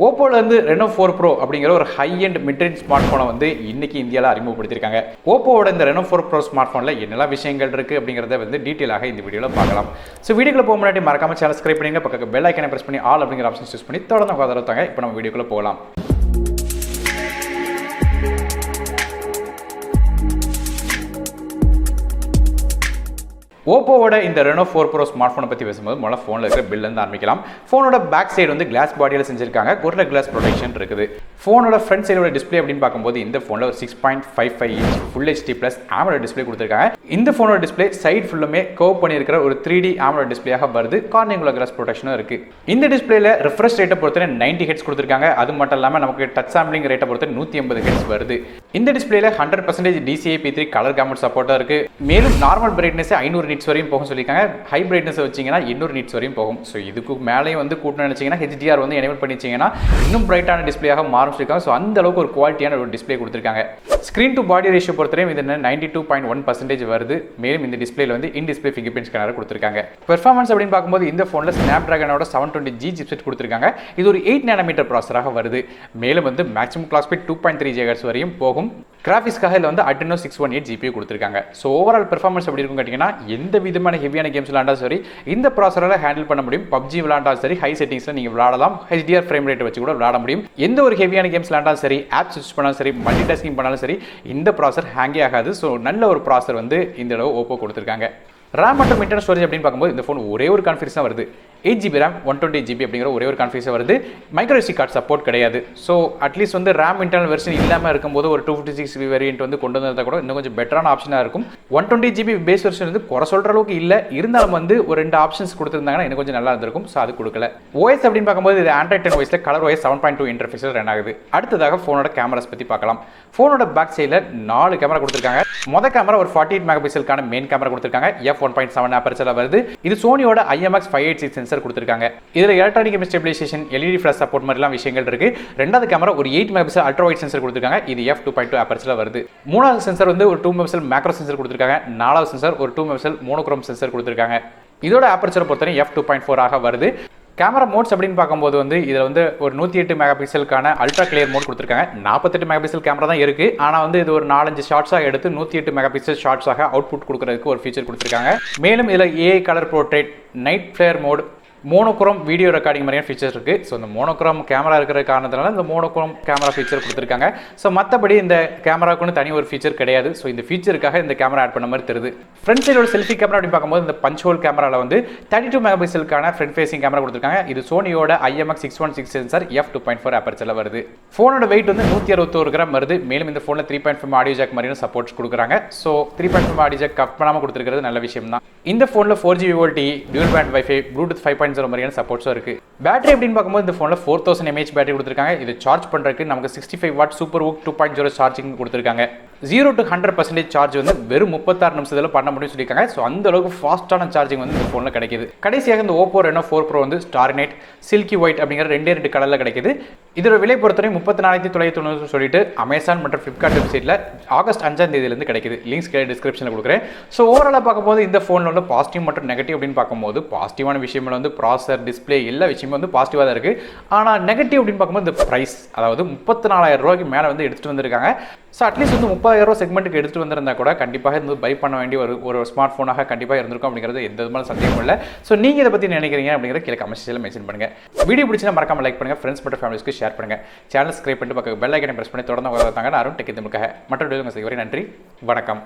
Oppo Reno 4 Pro அப்படிங்கிற ஒரு high end mid range smart போனை வந்து இன்னைக்கு இந்தியாவில் அறிமுகப்படுத்தியிருக்காங்க. ஓப்போவோட இந்த Reno 4 Pro ஸ்மார்ட் போனில் என்னெல்லாம் விஷயங்கள் இருக்குது அப்படிங்கிறத வந்து டீட்டெயிலாக இந்த வீடியோவில் பார்க்கலாம். ஸோ வீடியோக்குள்ள போக முன்னாடி மறக்காம சேனல் சப்ஸ்கிரைப் பண்ணுங்க, பக்கத்துக்கு பெல் ஐக்கனை பிரஸ் பண்ணி ஆல் அப்படிங்கிற ஆப்ஷன் யூஸ் பண்ணி தொடர்ந்து ஆதரவு தாங்க. இப்போ நம்ம வீடியோக்குள்ள போகலாம். ஓப்போவோட இந்த Reno 4 Pro ஸ்மார்ட் ஃபோனை பற்றி பேசும்போது முதல்ல ஃபோனில் இருக்கிற பில்லேருந்து ஆரம்பிக்கலாம். ஃபோனோட பேக் சைடு வந்து கிளாஸ் பாடியில் செஞ்சிருக்காங்க, ஒரு கிளாஸ் ப்ரொடெக்ஷன் இருக்குது. ஃபோனோட ஃப்ரண்ட் சைடோட டிஸ்பிளே அப்படின்னு பார்க்கும்போது இந்த ஃபோனில் ஒரு 6.55 inch full HD plus AMOLED display கொடுத்துருக்காங்க. இந்த ஃபோனோட டிஸ்பிளே சைடு ஃபுல்லுமே கர்வ் பண்ணியிருக்கிற ஒரு 3D AMOLED டிஸ்பிளேயாக வருது. கார்னிங்குலர் கிளாஸ் ப்ரொடெக்ஷனும் இருக்குது. இந்த டிஸ்பிளேல ரிஃப்ரெஷ் ரேட்டை பொறுத்தவரை 90 ஹெட்ஸ் கொடுத்துருக்காங்க. அது மட்டும் இல்லாமல் நமக்கு டச் சாம்பிளிங் ரேட்டை பொறுத்தவரை 180 ஹெட்ஸ் வருது. இந்த டிஸ்பிளேல 100% DCI-P3 கலர் கேமரா சப்போர்ட்டாக இருக்குது. மேலும் நார்மல் பிரைட்னஸ் 500 நிட்ஸ் வரையும் போகும் சொல்லியிருக்காங்க. ஹை பிரைட்னஸ் வச்சிங்கன்னா 800 நிட்ஸ் வரையும் போகும். ஸோ இதுக்கு மேலேயும் வந்து கூட்டணும் நினச்சிங்கன்னா HDR வந்து எனேபிள் பண்ணிச்சிங்கன்னா இன்னும் பிரைட்டான டிஸ்பிளேயாக மாறும் சொல்லியிருக்காங்க. ஸோ அந்த அளவுக்கு ஒரு குவாலிட்டியான ஒரு டிஸ்பிளே கொடுத்துருக்காங்க. ஸ்க்ரீன் டு பாடி ரேஷியோ பொறுத்தவரையும் இது 92.1% வருது. மேலும் இந்த டிஸ்பிளேல வந்து in display finger print scanner கொடுத்துருக்காங்க. பெர்ஃபார்மன்ஸ் அப்படின்னு பார்க்கும்போது இந்த ஃபோனில் ஸ்னாப்டிராகனோட 720G சிப்செட் கொடுத்துருக்காங்க. இது ஒரு 8 nm ப்ராசராக வருது. மேலும் வந்து மேக்ஸிமம் கிளாக் ஸ்பீட் 2.3 GHz வரையும் போகும். கிராஃபிக்ஸ்க்காக இதில் வந்து Adreno 618 GPU கொடுத்துருக்காங்க. ஸோ ஓவரால் பெர்ஃபார்மன்ஸ் எப்படி இருக்கும் கேட்டிங்கன்னா எந்த விதமான ஹெவியான கேம்ஸ் விளாண்டாலும் சரி இந்த ப்ராசரில் ஹேண்டில் பண்ண முடியும். PUBG விளாண்டாலும் சரி ஹை செட்டிங்ஸில் நீங்கள் விளாடலாம். HDR ஃப்ரேம் ரேட் வச்சு கூட விளாட முடியும். எந்த ஒரு ஹெவியான கேம்ஸ் விளாண்டாலும் சரி, ஆப் ஸ்விட்ச் பண்ணாலும் சரி, மல்டி டாஸ்கிங் பண்ணாலும் சரி இந்த ப்ராசர் ஹேங்கே ஆகாது. ஸோ நல்ல ஒரு ப்ராசர் வந்து இந்த அளவு ஓப்போ கொடுத்துருக்காங்க. RAM மற்றும் இன்டர்னல் ஸ்டோரேஜ் அப்படின்னு பார்க்கும்போது இந்த ஃபோன் ஒரே ஒரு கான்ஃபிகரேஷன் தான் வருது. 8GB RAM 128GB அப்படிங்கிற ஒரே ஒரு கான்ஃபிகரேஷன் வருது. மைக்ரோ SD கார்டு சப்போர்ட் கிடையாது. ஸோ அட்லீஸ்ட் வந்து RAM இன்டர்னல் வெர்ஷன் இல்லாமல் இருக்கும்போது ஒரு 256GB வேரியன்ட் வந்து கொண்டு வந்தால் கூட இன்னும் கொஞ்சம் பெட்டரான ஆப்ஷனாக இருக்கும். 128GB பேஸ் வெர்ஷன் வந்து குறை சொல்கிற அளவுக்கு இல்லை, இருந்தாலும் வந்து ஒரு 2 ஆப்ஷன்ஸ் கொடுத்துருந்தாங்கன்னா இன்னும் கொஞ்சம் நல்லா இருந்திருக்கும். ஸோ அது கொடுக்கல. OS அப்படின்னு பார்க்கும்போது இது Android 10 OSல கலர் OS 7.2 இன்டர்ஃபேஸில் ரன் ஆகுது. அடுத்ததாக ஃபோனோட கேமராஸ் பற்றி பார்க்கலாம். ஃபோனோட பேக் சைடில் 4 கேமரா கொடுத்துருக்காங்க. மொதல் கேமரா ஒரு 48 மெகாபிக்சலுக்கான மெயின் கேமரா கொடுத்துருக்காங்க. f1.7 ஆப்பர்ச்சர் வருது. இது சோனியோட IMX 586 சென்சர் கொடுத்துருக்காங்க. இதில் electronic image stabilization, LED flash support மாதிரிலாம் விஷயங்கள் இருக்கு. ரெண்டாவது கேமரா ஒரு 8 மெகாபிக்சல் அல்ட்ரா வைட் சென்சர் கொடுத்துருக்காங்க. இது f2.2 ஆப்பர்ச்சர் வருது. மூணாவது சென்சர் வந்து ஒரு 2 மெகாபிக்சல் மேக்ரோ சென்சர் கொடுத்துருக்காங்க. நாலாவது சென்சர் ஒரு 2 மெகாபிக்சல் மோனோக்ரோம் சென்சர் கொடுத்துருக்காங்க. இதோட ஆப்பர்ச்சர் பொறுத்தவரை f2.4 ஆக வருது. கேமரா மோட்ஸ் அப்படின்னு பார்க்கும்போது வந்து இதில் வந்து ஒரு 108 மெகாபிக்சலுக்கான அல்ட்ரா கிளியர் மோட் கொடுத்துருக்காங்க. 48 மெகாபிக்சல் கேமரா தான் இருக்குது. ஆனால் வந்து இது ஒரு 4-5 ஷார்ட்ஸாக எடுத்து 108 மெகாபிக்சல் ஷார்ட்ஸாக அவுட்புட் கொடுக்குறதுக்கு ஒரு ஃபீச்சர் கொடுத்துருக்காங்க. மேலும் இதில் AI colour portrait, night flare mode, monochrome video recording மாதிரியான ஃபீச்சர்ஸ் இருக்குது. ஸோ இந்த மோனோக்ரோம் கேமரா இருக்கிற காரணத்தினால இந்த மோனோக்ரோம் கேமரா ஃபீச்சர் கொடுத்துருக்காங்க. ஸோ மற்றபடி இந்த கேமராவுக்குன்னு தனி ஒரு ஃபீச்சர் கிடையாது. ஸோ இந்த ஃபீச்சருக்காக இந்த கேமரா ஆட் பண்ண மாதிரி தெரியுது. ஃப்ரண்ட் சைடோட செல்ஃபி கேமரா அப்படின்னு பார்க்கும்போது இந்த பஞ்ச் ஹோல் கேமராவில் வந்து 32 மெகாபிக்சலுக்கான ஃப்ரண்ட் ஃபேசிங் கேமரா கொடுத்துருக்காங்க. இது சோனியோட IMX 616 சென்சார் f2.4 ஆப்பர்ச்சரில் வருது. ஃபோனோட வெயிட் வந்து 161 கிராம் வருது. மேலும் இந்த ஃபோனில் 3.5 ஆடியோ ஜாக் மாதிரியான சப்போர்ட்ஸ் கொடுக்குறாங்க. ஸோ 3.5 ஆடியோ ஜாக் கட் பண்ணாமல் கொடுத்துருக்கிறது நல்ல விஷயம் தான். இந்த ஃபோனில் 4G VoLTE, dual pant wifi, Bluetooth 5.0 மாதிரியான சப்போர்ட்ஸும் இருக்குது. பேட்டரி அப்படின்னு பார்க்கும்போது இந்த ஃபோனில் 4000 mAh பேட்டரி கொடுத்துருக்காங்க. இது சார்ஜ் பண்ணுறதுக்கு நமக்கு 65 வாட் சூப்பர் ஹூக் 2.0 சார்ஜிங் கொடுத்துருக்காங்க. 0 to 100% சார்ஜ் வந்து வெறும் 36 நிமிஷத்தில் பண்ண முடியும்னு சொல்லியிருக்காங்க. ஸோ அந்த அளவுக்கு ஃபாஸ்ட்டான சார்ஜிங் வந்து இந்த ஃபோனில் கிடைக்குது. கடைசியாக இந்த Oppo Reno 4 Pro வந்து ஸ்டார் நைட், சில்கி ஒயிட் அப்படிங்கிற 2 கலரில் கிடைக்குது. இதோட விலை பொறுத்தவரை 34,990 சொல்லிட்டு அமேசான் மற்றும் ஃப்ளிப்கார்ட் வெப்சைட்டில் ஆகஸ்ட் 5ஆம் தேதியிலிருந்து கிடைக்குது. லிங்க்ஸ் கீழே டிஸ்கிரிப்ஷனில் கொடுக்குறேன். ஸோ ஓவராலாக பார்க்கும்போது இந்த ஃபோனில் வந்து பாசிட்டிவ் மற்றும் நெகட்டிவ் அப்படின்னு பார்க்கும்போது பாசிட்டிவான விஷயங்கள் வந்து ப்ராசர், டிஸ்பிளே எல்லா விஷயமும் வந்து பாசிட்டிவாக தான் இருக்குது. ஆனால் நெகட்டிவ் அப்படின்னு பார்க்கும்போது இந்த ப்ரைஸ், அதாவது 34,000 ரூபாய்க்கு மேலே வந்து எடுத்துகிட்டு வந்திருக்காங்க. ஸோ அட்லீஸ்ட் வந்து 30,000 ரூபா செக்மெண்ட்டுக்கு எடுத்துகிட்டு வந்திருந்தா கூட கண்டிப்பாக இது பை பண்ண வேண்டிய ஒரு ஸ்மார்ட் ஃபோனாக கண்டிப்பாக இருந்திருக்கும் அப்படிங்கிறது எந்த விதமான சந்தேகமும் இல்லை. ஸோ நீங்கள் இதை பற்றி நினைக்கிறீங்க அப்படிங்கிற கீழே கமெண்ட் செக்ஷனில் மென்ஷன் பண்ணுங்கள். வீடியோ பிடிச்சினா மறக்காம லைக் பண்ணுங்கள், ஃப்ரெண்ட்ஸ் மற்றும் ஃபேமிலிஸ்க்கு ஷேர் பண்ணுங்கள். சேனல் சப்ஸ்கிரைப் பண்ணிட்டு பக்கம் பெல் ஐக்கனை பிரஸ் பண்ணி தொடர்ந்து உதவுறாங்க. நான் டெக் தமிழுக்காக மற்ற வீடியோ நன்றி, வணக்கம்.